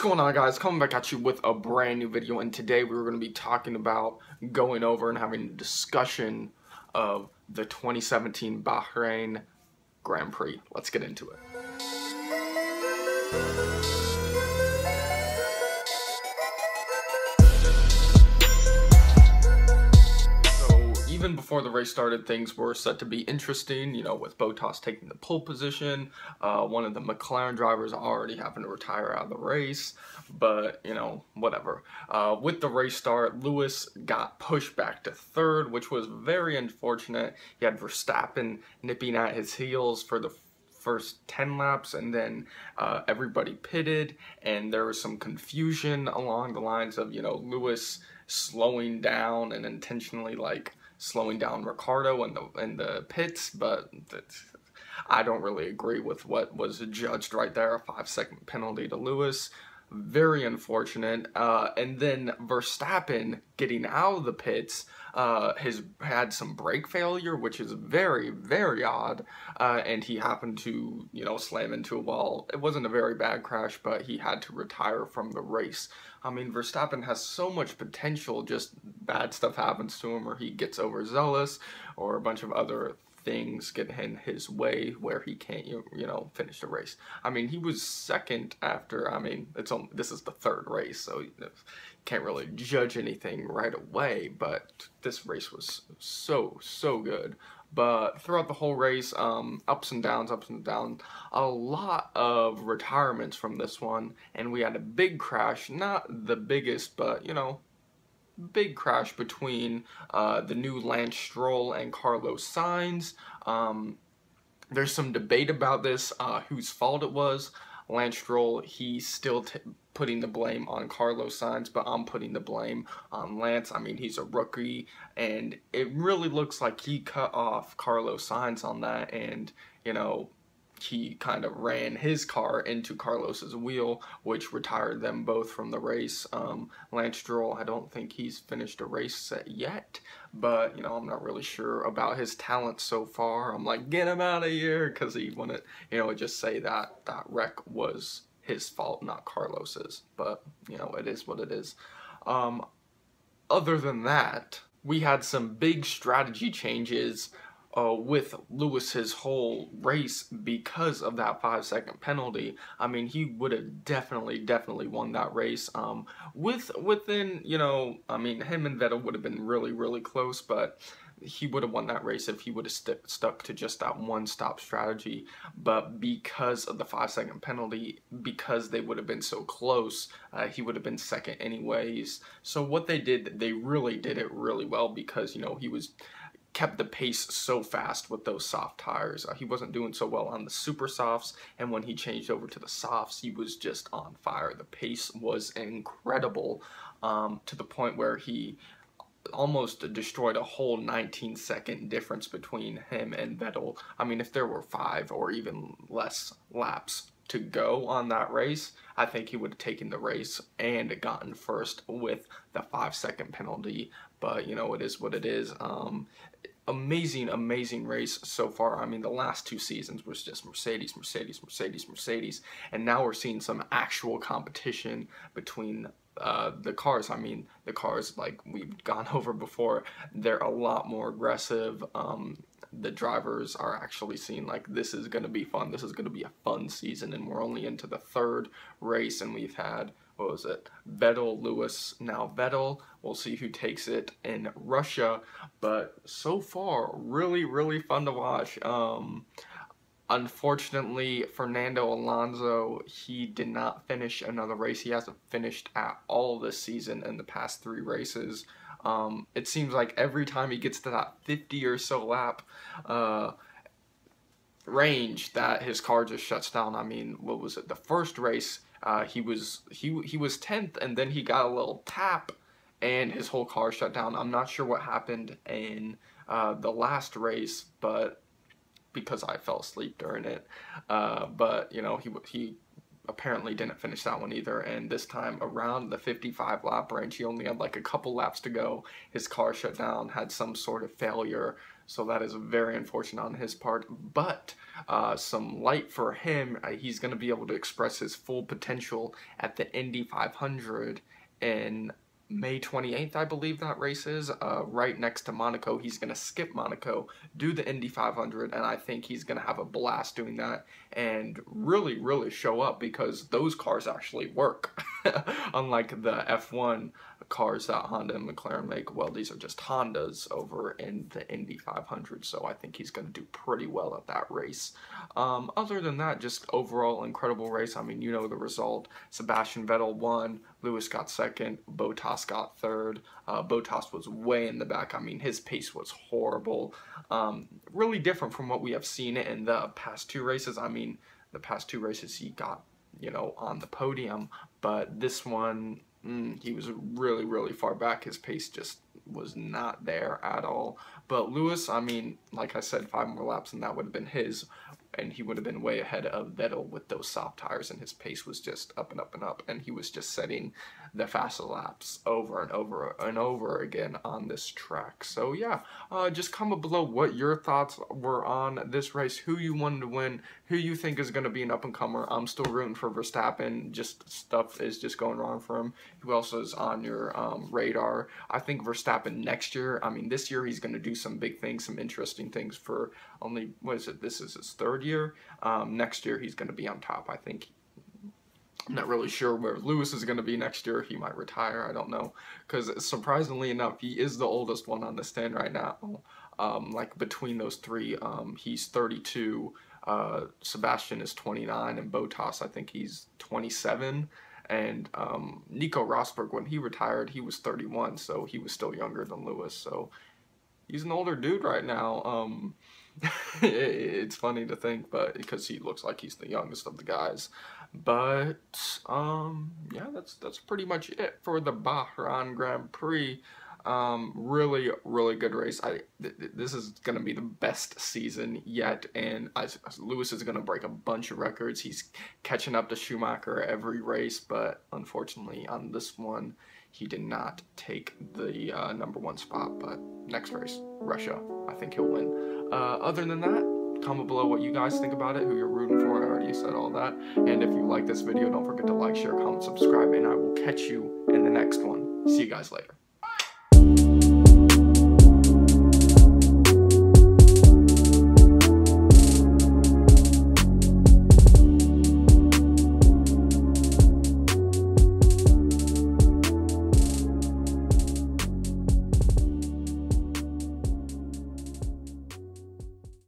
going on, guys? Coming back at you with a brand new video, and today we're going to be talking about going over and having a discussion of the 2017 Bahrain Grand Prix. Let's get into it. Even before the race started, things were set to be interesting, you know, with Bottas taking the pole position, one of the McLaren drivers already having to retire out of the race, but, you know, whatever. With the race start, Lewis got pushed back to third, which was very unfortunate. He had Verstappen nipping at his heels for the first 10 laps, and then everybody pitted, and there was some confusion along the lines of, you know, Lewis slowing down and intentionally, like, slowing down Ricardo in the pits, but I don't really agree with what was judged right there. A 5-second penalty to Lewis. Very unfortunate. And then Verstappen getting out of the pits has had some brake failure, which is very, very odd. And he happened to, you know, slam into a wall. It wasn't a very bad crash, but he had to retire from the race. I mean, Verstappen has so much potential, just bad stuff happens to him, or he gets overzealous, or a bunch of other things get in his way where he can't, you know, finish the race. I mean, he was second after, I mean, this is the third race, so you can't really judge anything right away, but this race was so good. But throughout the whole race, ups and downs, a lot of retirements from this one, and we had a big crash, not the biggest, but, you know, big crash between the new Stroll and Carlos Sainz. There's some debate about this, whose fault it was. Stroll, he's still putting the blame on Carlos Sainz, but I'm putting the blame on Lance. I mean, he's a rookie, and it really looks like he cut off Carlos Sainz on that, and, you know, he kind of ran his car into Carlos's wheel, which retired them both from the race. Lance Stroll, I don't think he's finished a race yet, but, you know, I'm not really sure about his talent so far. I'm like, get him out of here, because he wanted, you know, just say that that wreck was his fault, not Carlos's, but, you know, it is what it is. Other than that, we had some big strategy changes with Lewis's whole race because of that 5-second penalty. I mean, he would have definitely won that race. Within, you know, I mean, him and Vettel would have been really close, but he would have won that race if he would have stuck to just that one-stop strategy. But because of the 5-second penalty, because they would have been so close, he would have been second anyways. So what they did, they really did it really well, because, you know, he kept the pace so fast with those soft tires. He wasn't doing so well on the super softs, and when he changed over to the softs, he was just on fire. The pace was incredible, to the point where he almost destroyed a whole 19-second difference between him and Vettel. I mean, if there were 5 or even less laps to go on that race, I think he would have taken the race and gotten first with the 5-second penalty. But, you know, it is what it is. Amazing race so far. I mean, the last 2 seasons was just Mercedes, and now we're seeing some actual competition between the cars. I mean, the cars, like we've gone over before, they're a lot more aggressive. The drivers are actually seeing, like, this is going to be fun. This is going to be a fun season, and we're only into the 3rd race, and we've had, what was it, Vettel, Lewis, now Vettel. We'll see who takes it in Russia, but so far, really fun to watch. Unfortunately, Fernando Alonso, he did not finish another race. He hasn't finished at all this season in the past 3 races. It seems like every time he gets to that 50 or so lap range, that his car just shuts down. I mean, what was it? The first race, he was 10th, and then he got a little tap, and his whole car shut down. I'm not sure what happened in the last race, but because I fell asleep during it. But, you know, he apparently didn't finish that one either, and this time around the 55 lap range, he only had like a couple laps to go. His car shut down, had some sort of failure, so that is very unfortunate on his part, but some light for him. He's going to be able to express his full potential at the Indy 500 in May 28th, I believe that race is, right next to Monaco. He's going to skip Monaco, do the Indy 500, and I think he's going to have a blast doing that and really, really show up, because those cars actually work. Unlike the F1 cars that Honda and McLaren make, well, these are just Hondas over in the Indy 500, so I think he's going to do pretty well at that race. Other than that, just overall incredible race. I mean, you know the result. Sebastian Vettel won, Lewis got second, Bottas got third. Bottas was way in the back. I mean, his pace was horrible. Really different from what we have seen in the past two races. I mean, the past two races he got, you know, on the podium, but this one, he was really, really far back. His pace just was not there at all. But Lewis, I mean, like I said, 5 more laps and that would have been his, and he would have been way ahead of Vettel with those soft tires, and his pace was just up and up and up, and he was just setting the faster laps over and over and over again on this track. So yeah, just comment below what your thoughts were on this race, who you wanted to win, who you think is going to be an up-and-comer. I'm still rooting for Verstappen. Just stuff is just going wrong for him. Who else is on your radar? I think Verstappen next year. I mean, this year he's going to do some big things, some interesting things for only, what is it, this is his 3rd year. Next year he's going to be on top, I think. I'm not really sure where Lewis is going to be next year. He might retire, I don't know, because surprisingly enough, he is the oldest one on the stand right now. Like between those three, he's 32, Sebastian is 29, and Bottas, I think he's 27. And Nico Rosberg, when he retired, he was 31, so he was still younger than Lewis. So he's an older dude right now. It's funny to think, but because he looks like he's the youngest of the guys. But yeah, that's pretty much it for the Bahrain Grand Prix. Really, really good race. This is going to be the best season yet, and Lewis is going to break a bunch of records. He's catching up to Schumacher every race, but unfortunately on this one, he did not take the #1 spot. But next race, Russia, I think he'll win. Other than that, comment below what you guys think about it, who you're rooting for. I already said all that. And if you like this video, don't forget to like, share, comment, subscribe, and I will catch you in the next one. See you guys later.